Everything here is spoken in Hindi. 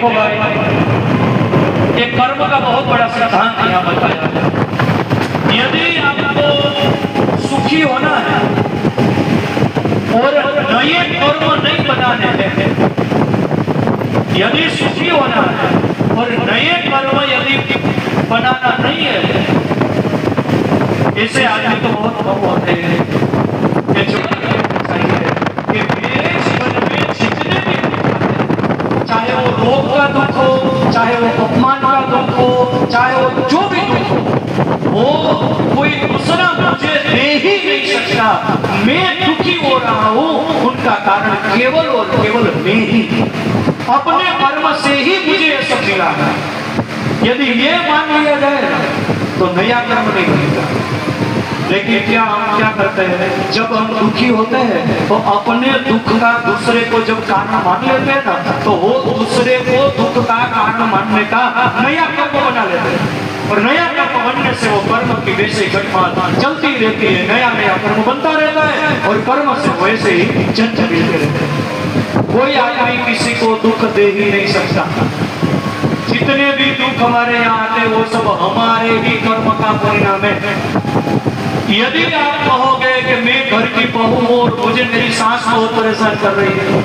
देखो भाई, ये कर्म का बहुत बड़ा सिद्धांत यहाँ बताया है। यदि आपको सुखी होना है और नए कर्म नहीं बनाने हैं, यदि सुखी होना है और नए कर्म यदि बनाना नहीं है, ऐसे आदमी तो बहुत कम होते हैं कि जो कि मेरे जीवन में जितने भी दुख आते, चाहे वो रोग का दुख हो, चाहे वो अपमान का दुख हो, चाहे वो जो भी दुख हो, वो कोई दूसरा मुझे दे ही नहीं सकता। मैं दुखी हो रहा हूं, उनका कारण केवल और केवल मैं ही, अपने कर्म से ही मुझे ये सब मिला है। यदि ये मान लिया जाए तो नया कर्म नहीं बनेगा। लेकिन क्या हम क्या करते हैं, जब हम दुखी होते हैं तो अपने दुख का दूसरे को जब कारण मान लेते हैं ना, तो वो दूसरे को दुख का कारण मानने का नया कर्म बना लेते हैं, और नया कर्म बनने से वो कर्म की वैसे घटना चलती रहती है, नया नया कर्म बनता रहता है और कर्म से वैसे ही जन्म मिलते रहते हैं। कोई आदमी किसी को दुख दे ही नहीं सकता। जितने भी दुख हमारे यहाँ आते वो सब हमारे ही कर्म का परिणाम है। यदि आप कहोगे कि मैं घर की बहू हूं और मुझे मेरी सास बहुत परेशान कर रही है,